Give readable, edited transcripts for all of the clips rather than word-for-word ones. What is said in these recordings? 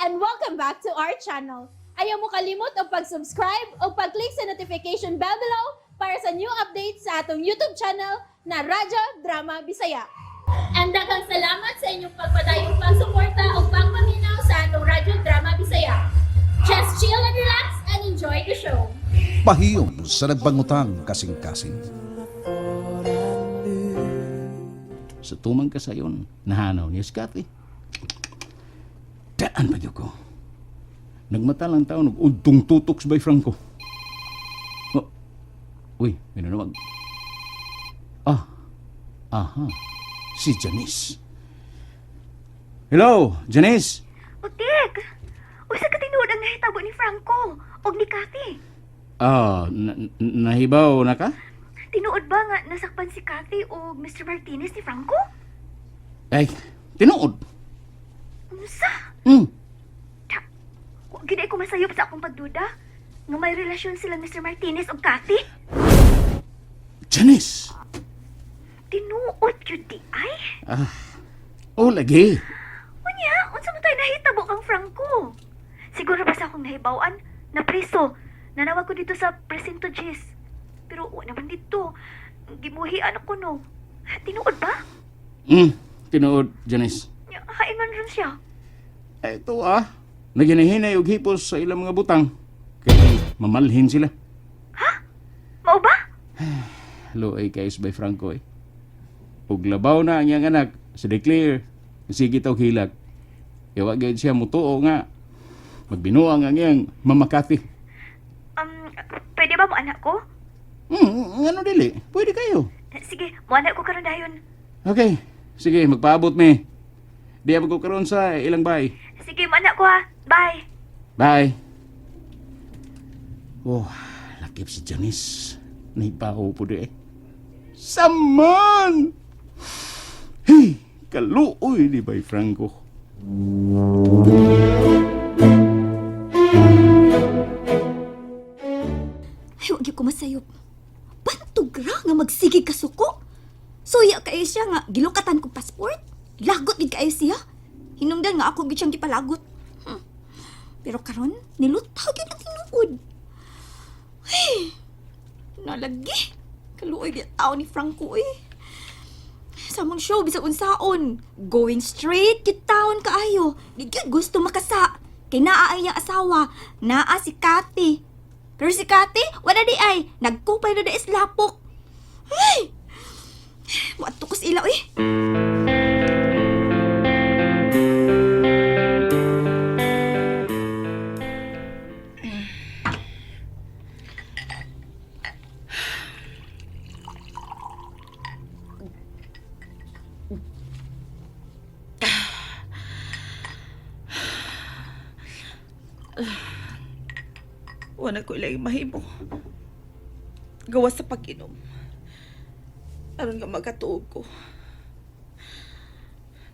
and welcome back to our channel. Ayaw mo kalimot o pag-subscribe o pag-click sa notification bell below para sa new updates sa atong YouTube channel na Radyo Drama Bisaya. And daghang salamat sa inyong pagpadayong pagsuporta o pagpaminaw sa atong Radyo Drama Bisaya. Just chill and relax and enjoy the show. Pahiyom sa nagbangutang kasing-kasing. Sa tumang kasayon, nahanaw niya si Cathy. Daan ba ko? Nagmata lang tao, nag-untong tutok sa bay Franco. Oh. Uy, may nanawag. Aha, si Janice. Hello, Janice. Utik! Usa ka tinuod ang nahitabo ni Franco o ni Cathy. Nahibaw na ka? Tinuod ba nga nasakpan si Cathy o Mr. Martinez ni Franco? Ay, tinuod. Unsa? Wa gid ko masayop sa akong pagduda nga may relasyon sila Mr. Martinez o Cathy. Janice. Tinuod jud di ay. Lagi. Unya, unsa man tayo nahitabo kang Franco? Siguro ba sa akong nahibawan na preso? Nanawag ko dito sa Presinto Gis. Pero wa naman dito. Gimuhian ako no. Tinuod ba? Tinuod, Janice. Hain man rin siya. Ito naginahinay og hipos sa ilang mga butang. Kaya mamalhin sila. Mao ba? Luay kayos by Franco eh. Ug labaw na ang iyang anak, si Declare, sige taw hilag. Iwa gayud siya mutuo nga. Magbinuang ang iyang mamakati. Pwede ba mo anak ko? Ano dili? Pwede kayo. Sige, mo anak ko karon dayon. Okay, sige, magpaabot me. Di ako karon sa ilang bay. Sige, mo anak ko ha. Bye. Bye. Oh, lakip si Janice. Naipaho po di eh. Saman! Hey, kaluoy di bay Franco. Ay, wag ko masayop. Bantog ra nga magsigig ka suko. Suya kayo siya nga gilukatan ko passport. Lagot gid kayo siya. Hinungdan nga ako gid siyang gipalagot. Pero karon nilutaw gyud ang tinuod. Ay, nalagi. Kaluoy di tao ni Franco eh. Sa mong show bisag unsaon, going straight gid taon kaayo. Di gyud gusto makasa. Kay naa ay iyang asawa, naa si Cathy. Pero si Cathy, wala di ay, nagkupay na da islapok. Ay! Mato ko sa ilaw eh. Wala ko ilay mahimo. Gawa sa pag-inom. Aron nga magatuog ko.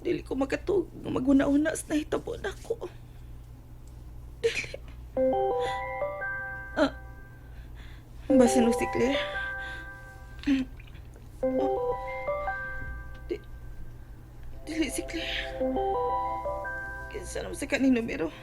Dili ko magatuog nga maguna-una sa nahitabo na ko. Dili. Basin mo si Claire. Dili si Claire. Kinsa naman sa kaning numero.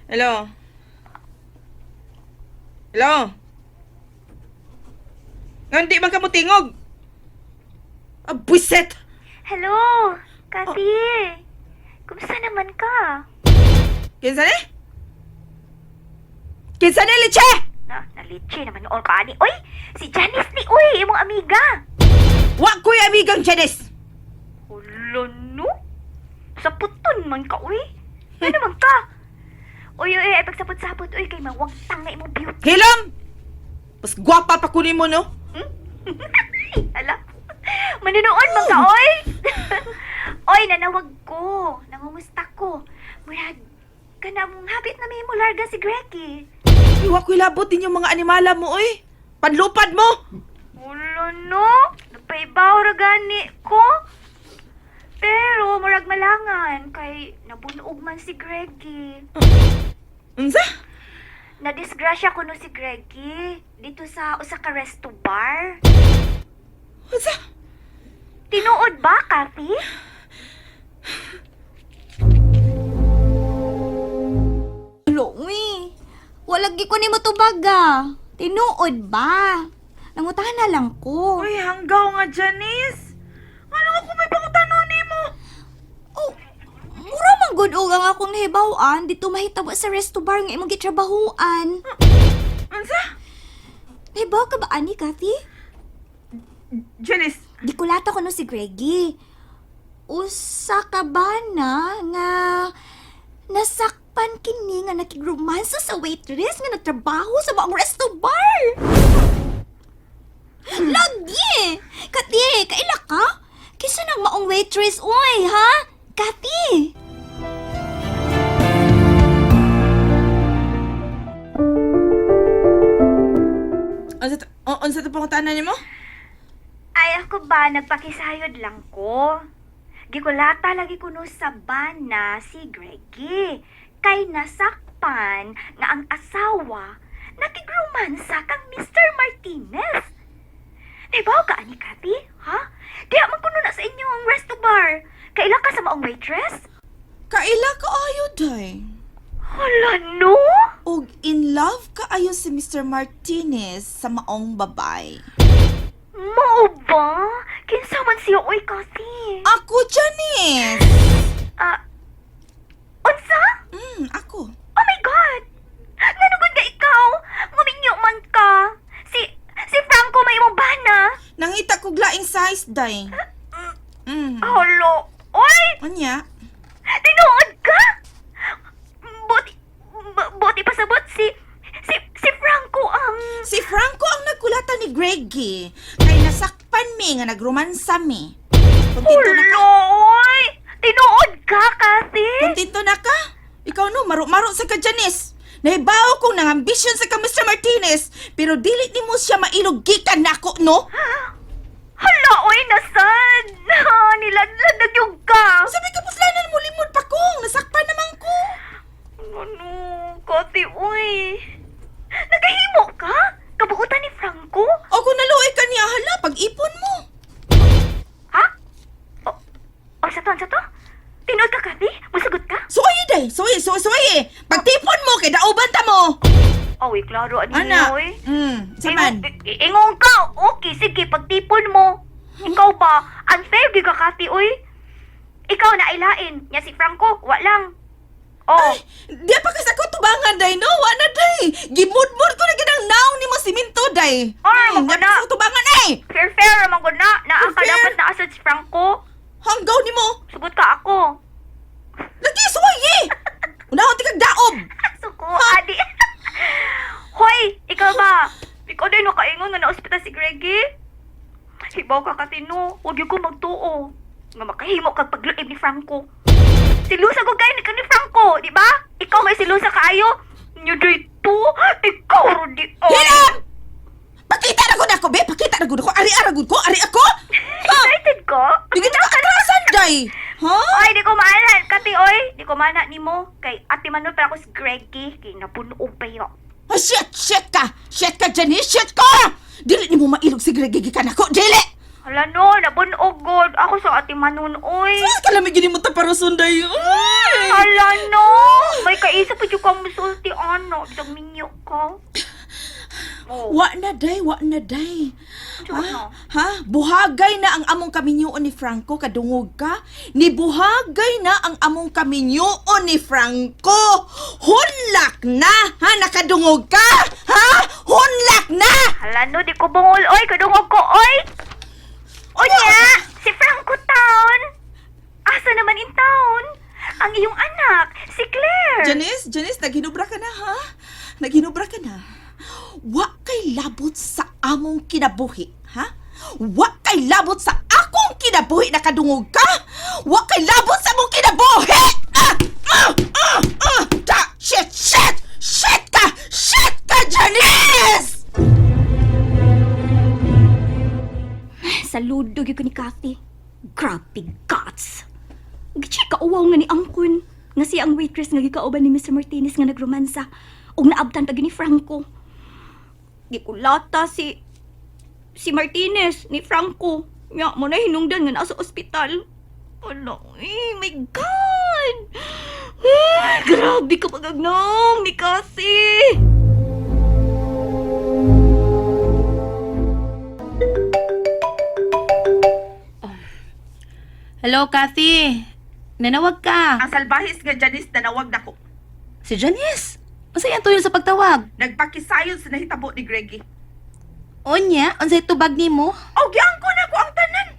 Hello? Hello? Nga, man ka mo tingog? Buiset! Hello, Cathy. Kumusta naman ka? Kinsa ni? Kinsa ni, Leche? Nalitsi naman noon ka ni. Uy, si Janice ni. Uy, imong amiga. Wa ko'y amigang Janice! Hulo no? Sa puton man ka, uy. Ano naman ka? Uy, ay pagsapot-sapot, uy, kay mawagtang na imong beauty. Hilom! Mas gwapa pa kunin mo, no? Hala, manunood man ka, oy! Oy, nanawag ko. Nangumusta ko. Murag, ka na mong habit na may mo larga si Greggy. Wa ko'y labot din yung mga animala mo, oy! Panlupad mo! Ulo, no? Napaibaw ra gani ko. Pero, murag malangan, kay nabunog man si Greggy. Unsa? Nadisgrasya ko no si Greggy dito sa usa ka resto bar. Unsa? Tinuod ba, Cathy? Wala gi ko nimo tubaga. Tinuod ba? Nangutana lang ko. Uy, hanggaw nga, Janice. Ano ako may pangutanon nimo? Oh, mura man gud og ang akong nahibaw-an dito mahitabo sa resto bar nga imong gitrabahuan. Unsa? Nahibaw ka ba ani, Kathy? Janice, Gikulata ko no si Greggy. Usa ka ba na nga nasakpan kini nga nakigromansa sa waitress nga nagtrabaho sa maong resto bar? Lagi! Kati, kaila ka? Kisa nang maong waitress, oy, ha? Kati! unsa to pangutanon nimo? Ay, ako ba, nagpakisayod lang ko. Gikulata lagi ko no sa bana si Greggy. Kay nasakpan nga ang asawa nakigromansa kang Mr. Martinez. Dibaw ka, ani Kathy? Ha? Di man kuno na sa inyo ang resto bar. Kaila ka sa maong waitress? Kaila ka ayo day. Hala, no? Og in love ka ayo si Mr. Martinez sa maong babay. Mao ba? Kinsa man siya, oy, Kathy? Ako, Janice. Unsa? Ako. Oh my God! Nanugod ka ikaw? Nguminyo man ka. Si Franco may imong bana. Nangita ko glaing size day. Halo. Oy! Anya? Tinuod ka? Buti pasabot si Franco ang... Si Franco ang nagkulata ni Greggy. Kay nasakpan mi nga nagromansa mi. Kontento na ka? oy! Tinuod ka, Kathy? Kontento na ka? Ikaw no, maro-maro sa ka, Janice. Nahibaw kong nang ambisyon sa ka, Mr. Martinez. Pero dili ni mo siya mailog gikan nako, no? Hala, oy, nasad! Nilaglag yung ka! Sabi ka, puslanan mo, limod pa kong. Nasakpan naman ko. Ano, Kathy, oy! Nagahimo ka? Kabuutan ni Franco? O kung naluoy ka niya, hala, pag-ipon mo. Ha? O, sa to? Tinood ka, Kathy? Masagot ka? Suwaye, day. Suwaye. Pagtipon mo, kay dauban ta mo. Oy, klaro, ano Ana. oy? Saman. Ingon ka! Okay, sige, pagtipon mo. Ikaw ba? Unfair di ka, Kathy, oy? Ikaw na ilain. Nya si Franco, wa lang. Oh, Di pa kasi ako tubangan, day, no? Wala, day. Gimudmud ko na ginang naong ni mo siminto, day. Ay, Di maganda. pa ako tubangan, eh. fair naman ko na. Naaka Fair? dapat na asad si Franco. Hanggaw ni mo. Sugot ka ako. Lagi, suwaye. Unahon ti kag daob. Suko, adi. Hoy, ikaw ba? Ikaw din nakaingon nga na-ospital si Greggy? Hibaw ka katino. Huwag yung ko magtuo. Nga makahimo kag pagluib ni Franco. Silusa ko kayo ni Franco, di ba? Ikaw may silusa kaayo. Nyo dito, ikaw Rudy. Hiram! Pakita na gud ako, be. Pakita na gud ako. Ari-ara gud ko. Ari ako. Excited ka? Di kita ka atrasan, day. Ha? Oy, di ko maanan. Kati, oy. Di ko maanan ni mo. Kay ati manon pa ako si Greggy. Kay napuno pa yun. Ah, shit ka. Shit ka, Janice. Shit ka. Dili ni mo mailog si Greggy ka nako. Dili. Hala no, nabunog god. Ako sa ati manon, oy. Saan ka lamig gini mo taparason, day. Ay. Hala no! May kaisa pa dyan kang musulti, ano? Isang minyo ka. Oh. Wa na, day. Ano? Ha? Buhagay na ang among kaminyoon ni Franco. Kadungog ka? Ni buhagay na ang among kaminyoon ni Franco. Hunlak na! Ha? Nakadungog ka? Ha? Hunlak na! Hala no, di ko bungol, oy. Kadungog ko, oy. Onya! Si Franco Town! Asa naman in town? Ang iyong anak, si Claire. Janice, naghinubra ka na, ha? Naghinubra ka na. Wa kay labot sa among kinabuhi, ha? Wa kay labot sa akong kinabuhi na kadungog ka? Wa kay labot sa among kinabuhi! Shit ka, Janice! Saludo gyud ko ni Kathy. Grabe guts. Gitsi kauwaw nga ni Angkon. Nga siya ang waitress nga gikauban ni Mr. Martinez nga nagromansa. Og naabtan pa gyud ni Franco. Gikulata si Martinez ni Franco. Nya mo na hinungdan nga nasa ospital. Ala, my God! Grabe ka pagagnaw ni Kathy! Hello, Kathy. Nanawag ka. Ang salbahis nga Janice na nawag na ko. Si Janice. Unsay ang tuyo sa pagtawag? Nagpakisayon sa nahitabo ni Greggy. Unya, unsay tubag nimo? Og giangko na ko ang tanan.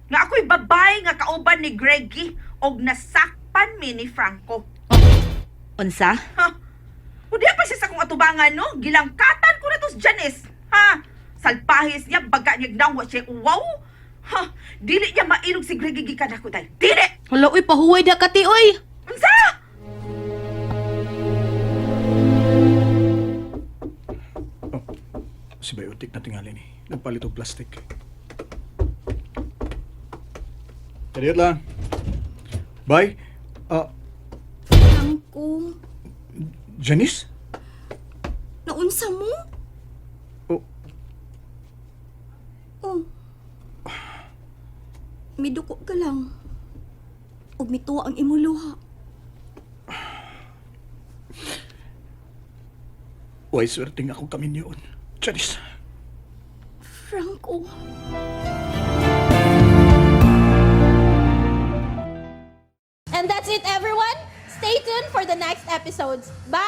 Nga ako'y babae nga kauban ni Greggy og nasakpan mi ni Franco. Unsa? Ha? O di pa siya sa kong atubangan, no? Gilangkatan ko na to si Janice. Ha? Salpahis niya, baga niya gnawa siya. Wow! Ha? Dili niya mainog si Greggy gikan ako dahil. Dili! Hala, uy, pahuway da kati, uy. Unsa? Si Biotic na tingali ni. Nagpalit og plastic. Kadiyot lang. Bye. Franco, Janice? naunsa mo? Oh, Oh. Miduko ka lang. Ug mituwa ang imuluha. way swerting ako kami niyon. Janice. Franco. And that's it, everyone. Stay tuned for the next episodes. Bye!